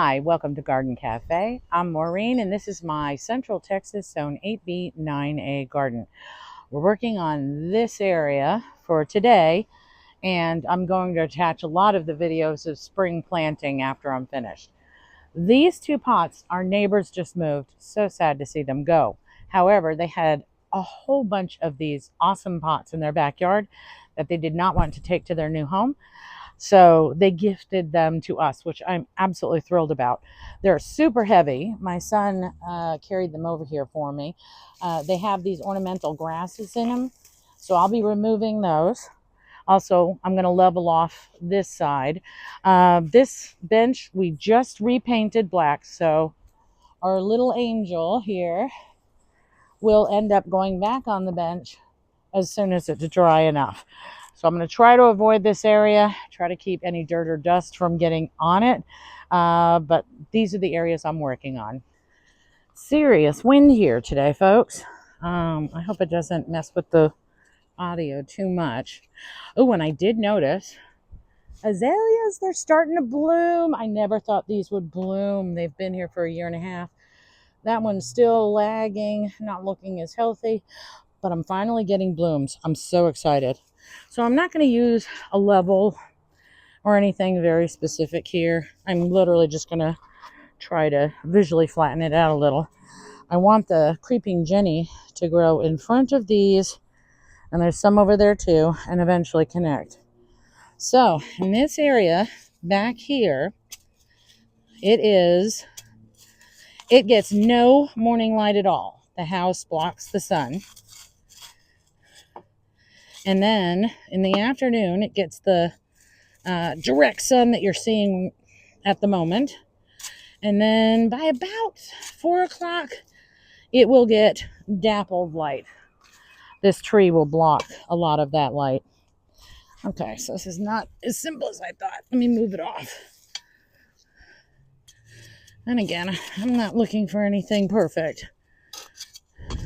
Hi, welcome to Garden Cafe. I'm Maureen, and this is my Central Texas Zone 8B 9A garden. We're working on this area for today, and I'm going to attach a lot of the videos of spring planting after I'm finished. These two pots, our neighbors just moved. So sad to see them go. However, they had a whole bunch of these awesome pots in their backyard that they did not want to take to their new home. So they gifted them to us, which I'm absolutely thrilled about. They're super heavy. My son carried them over here for me. They have these ornamental grasses in them, so I'll be removing those. Also, I'm going to level off this side. This bench we just repainted black, so our little angel here will end up going back on the bench as soon as it's dry enough. So I'm going to try to avoid this area, try to keep any dirt or dust from getting on it. But these are the areas I'm working on. Serious wind here today, folks. I hope it doesn't mess with the audio too much. Oh, and I did notice azaleas, they're starting to bloom. I never thought these would bloom. They've been here for a year and a half. That one's still lagging, not looking as healthy, but I'm finally getting blooms. I'm so excited. So I'm not going to use a level or anything very specific here. I'm literally just going to try to visually flatten it out a little. I want the creeping Jenny to grow in front of these, and there's some over there too, and eventually connect. So in this area back here, it gets no morning light at all. The house blocks the sun. And then in the afternoon, it gets the direct sun that you're seeing at the moment. And then by about 4 o'clock, it will get dappled light. This tree will block a lot of that light. Okay, so this is not as simple as I thought. Let me move it off. And again, I'm not looking for anything perfect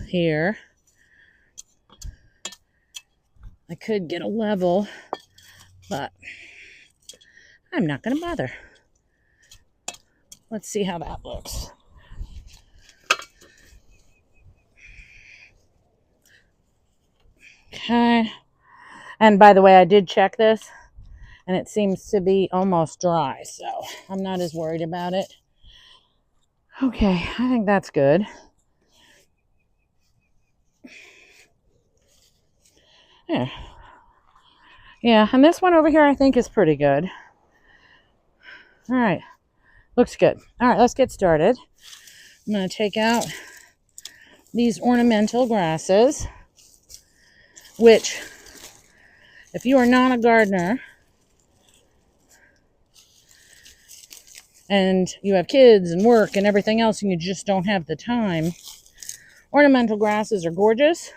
here. I could get a level, but I'm not going to bother. Let's see how that looks. Okay. And by the way, I did check this, and it seems to be almost dry, so I'm not as worried about it. Okay, I think that's good. Yeah, and this one over here I think is pretty good. All right, looks good. All right, let's get started. I'm going to take out these ornamental grasses, which, if you are not a gardener and you have kids and work and everything else and you just don't have the time, ornamental grasses are gorgeous,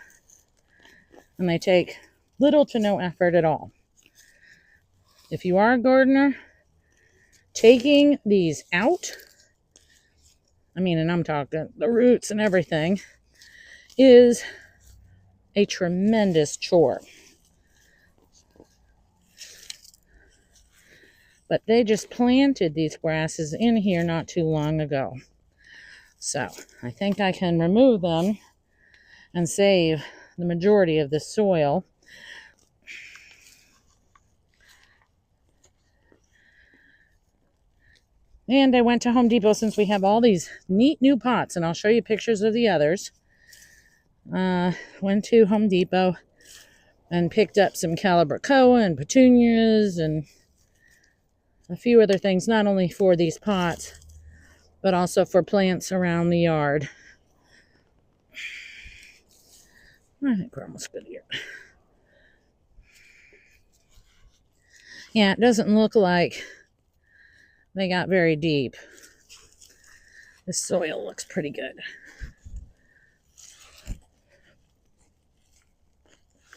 and they take little to no effort at all. If you are a gardener, taking these out, and I'm talking the roots and everything, is a tremendous chore. But they just planted these grasses in here not too long ago. So I think I can remove them and save the majority of the soil. And I went to Home Depot since we have all these neat new pots, and I'll show you pictures of the others. Went to Home Depot and picked up some Calibrachoa and petunias and a few other things, not only for these pots, but also for plants around the yard. I think we're almost good here. Yeah, it doesn't look like they got very deep. The soil looks pretty good.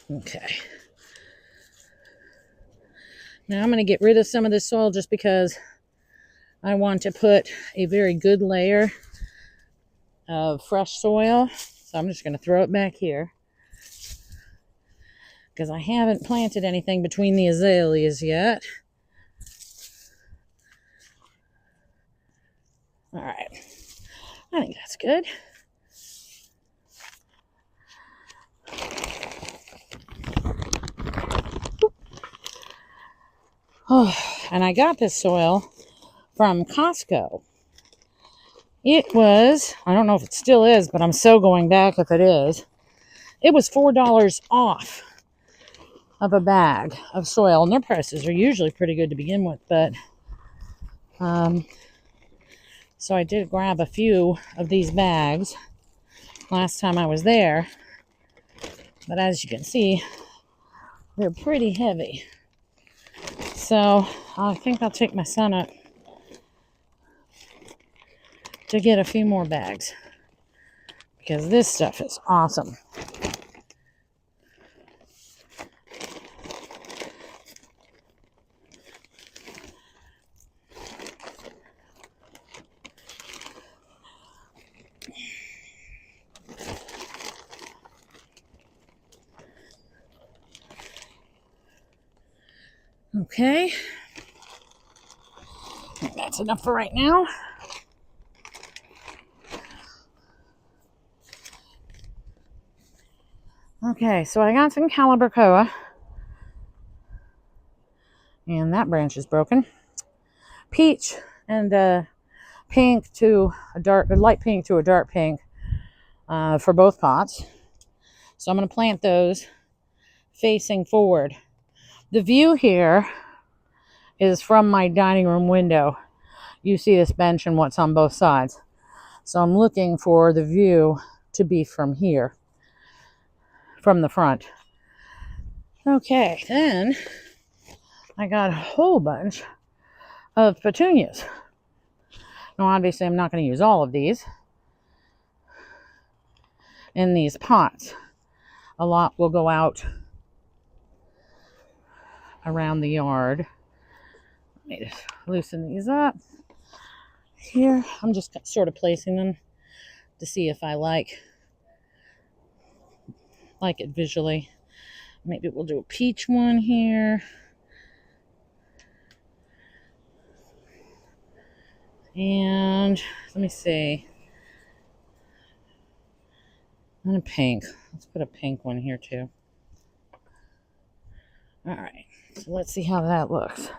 Okay. Now I'm going to get rid of some of this soil just because I want to put a very good layer of fresh soil. So I'm just going to throw it back here, because I haven't planted anything between the azaleas yet. All right. I think that's good. Oh, and I got this soil from Costco. It was, I don't know if it still is, but I'm so going back if it is. It was $4 off of a bag of soil, and their prices are usually pretty good to begin with, but so I did grab a few of these bags last time I was there, but as you can see, they're pretty heavy. So I think I'll take my son up to get a few more bags because this stuff is awesome. Okay, I think that's enough for right now. Okay, so I got some Calibrachoa, and that branch is broken. Peach and pink to a light pink to a dark pink for both pots. So I'm going to plant those facing forward. The view here is from my dining room window. You see this bench and what's on both sides. So I'm looking for the view to be from here, from the front. Okay, then I got a whole bunch of petunias. Now, obviously, I'm not going to use all of these in these pots. A lot will go out around the yard. Let me just loosen these up. Here, I'm just sort of placing them to see if I like it visually. Maybe we'll do a peach one here. And let me see. And a pink. Let's put a pink one here too. All right. So let's see how that looks.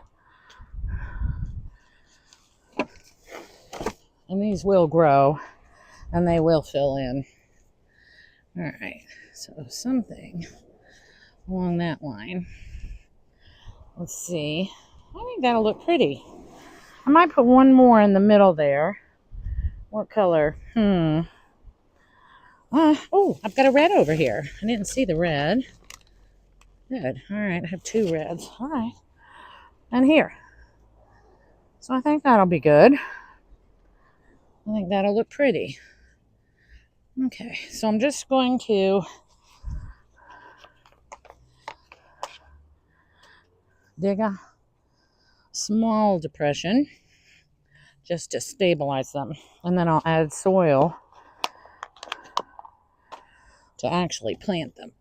And these will grow and they will fill in. All right. So something along that line. Let's see. I think that'll look pretty. I might put one more in the middle there. What color? Oh, I've got a red over here. I didn't see the red. Good. All right, I have two reds. All right. And here. So I think that'll be good. I think that'll look pretty. Okay, so I'm just going to dig a small depression just to stabilize them. And then I'll add soil to actually plant them.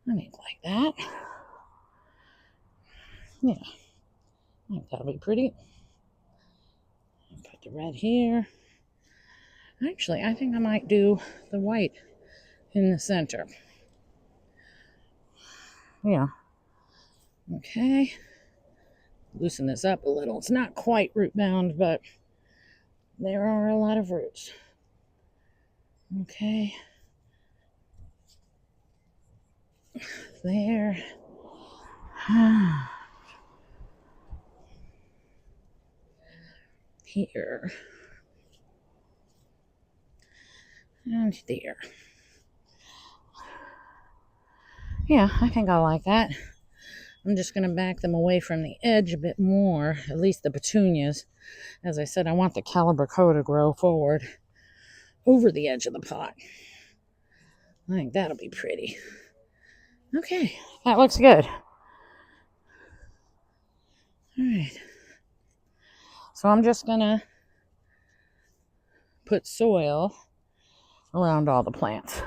I think like that. Yeah, I think that'll be pretty. Put the red here. Actually, I think I might do the white in the center. Yeah. Okay. Loosen this up a little. It's not quite root bound, but there are a lot of roots. Okay. There. Here. And there. Yeah, I think I like that. I'm just going to back them away from the edge a bit more, at least the petunias. As I said, I want the Calibrachoa to grow forward over the edge of the pot. I think that'll be pretty. Okay, that looks good. All right. So I'm just going to put soil around all the plants.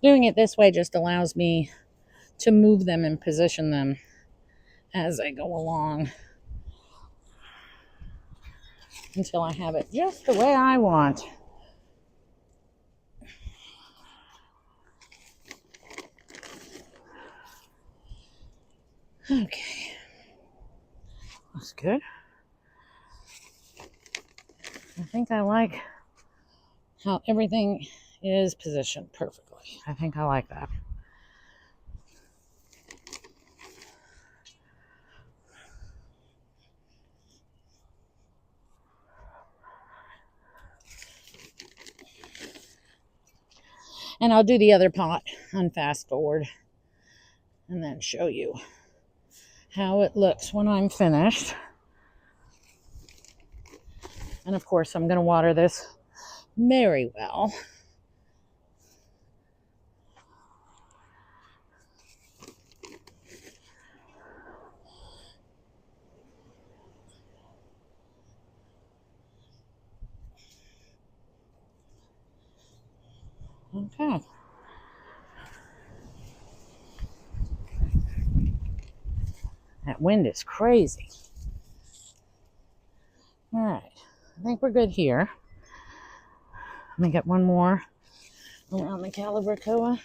Doing it this way just allows me to move them and position them as I go along until I have it just the way I want. Okay, that's good. I think I like how everything is positioned perfectly. I think I like that. And I'll do the other pot on fast forward and then show you how it looks when I'm finished. And of course, I'm going to water this very well. Okay. That wind is crazy. All right. I think we're good here. Let me get one more around the Calibrachoa.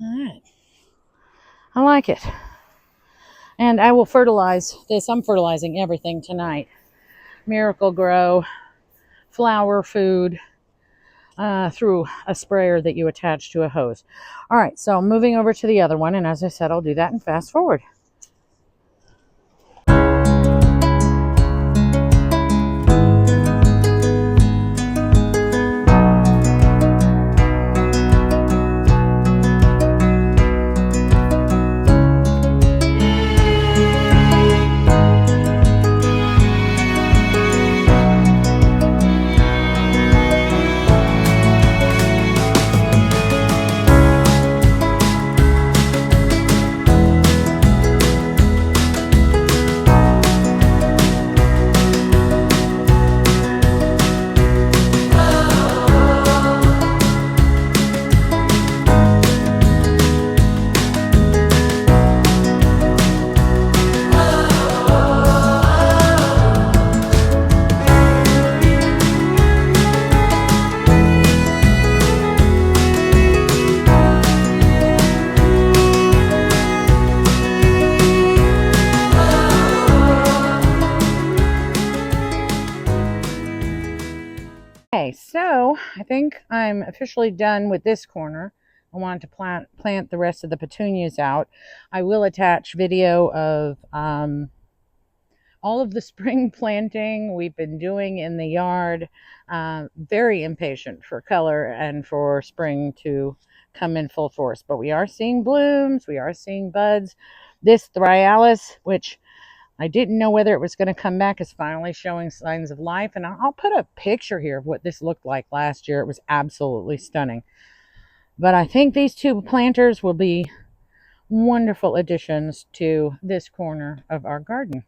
All right. I like it. And I will fertilize this. I'm fertilizing everything tonight. Miracle-Gro, flower food, through a sprayer that you attach to a hose. All right, so I'm moving over to the other one, and as I said, I'll do that in fast forward. Okay, so I think I'm officially done with this corner. I want to plant the rest of the petunias out. I will attach video of all of the spring planting we've been doing in the yard. Very impatient for color and for spring to come in full force, but we are seeing blooms, we are seeing buds. This Thryallis, which I didn't know whether it was going to come back, is finally showing signs of life. And I'll put a picture here of what this looked like last year. It was absolutely stunning. But I think these two planters will be wonderful additions to this corner of our garden.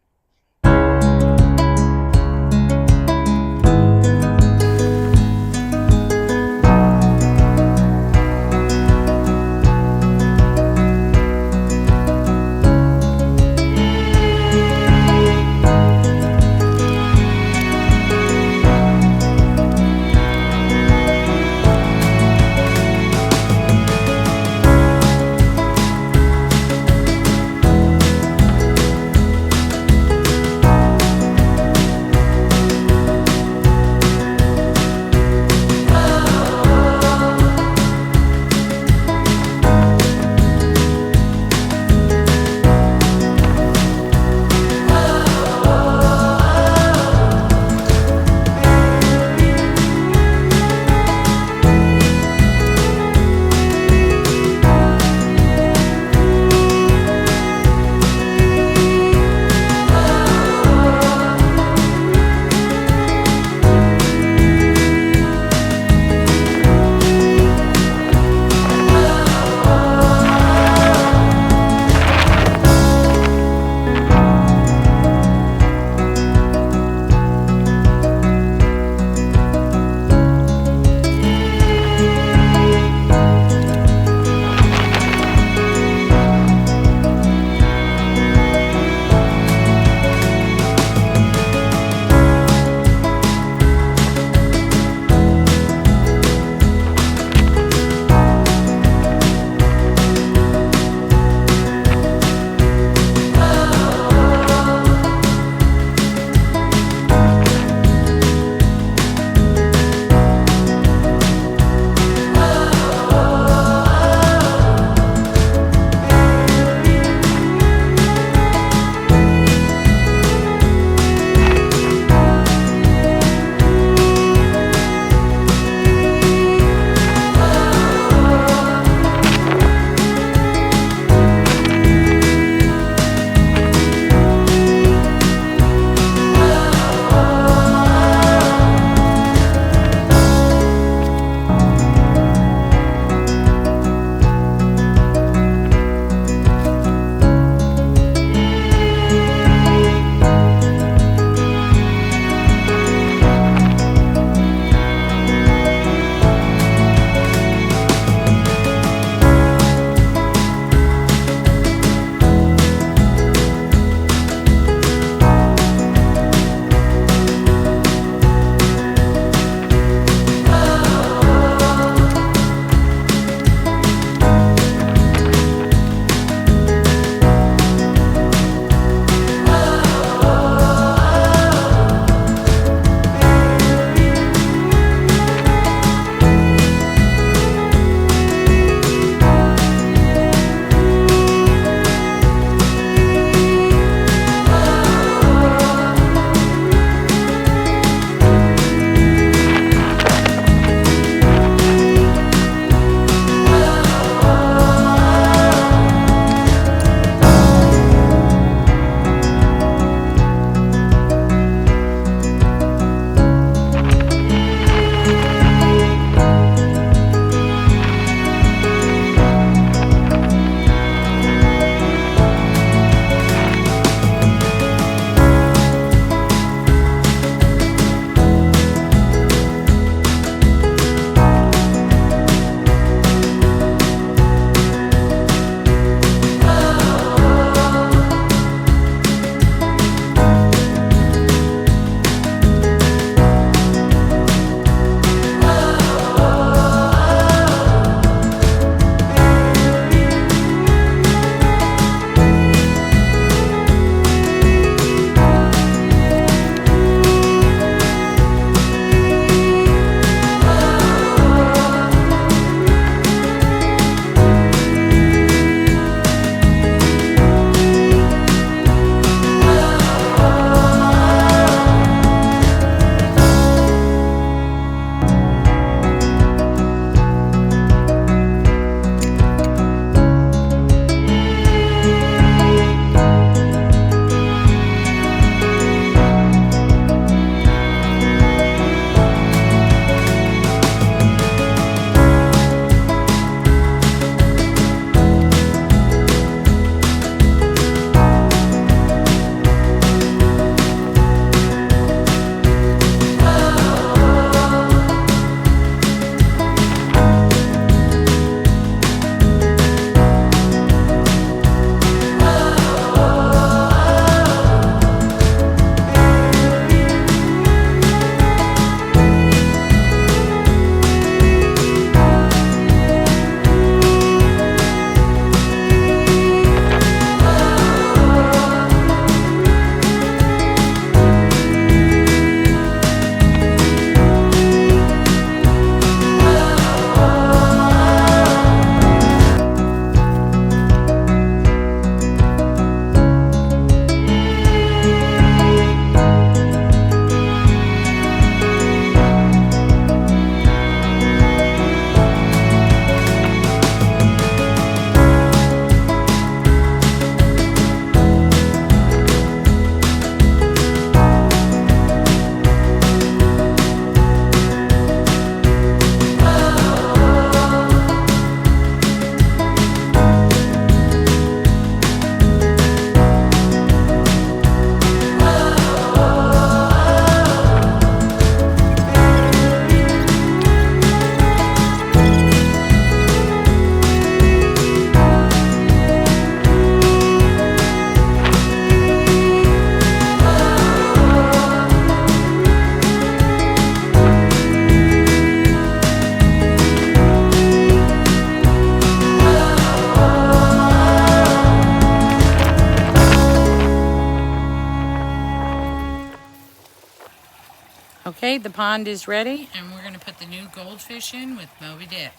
Okay, the pond is ready, and we're going to put the new goldfish in with Moby Dick.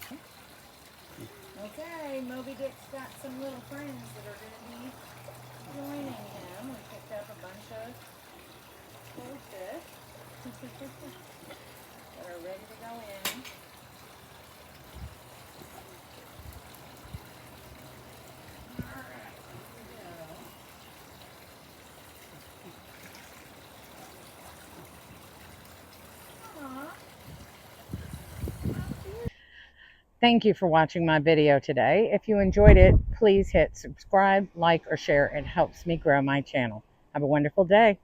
Okay, Moby Dick's got some little friends that are going to be joining him. We picked up a bunch of goldfish that are ready to go in. Alright, here we go. Thank you for watching my video today. If you enjoyed it, please hit subscribe, like, or share. It helps me grow my channel. Have a wonderful day.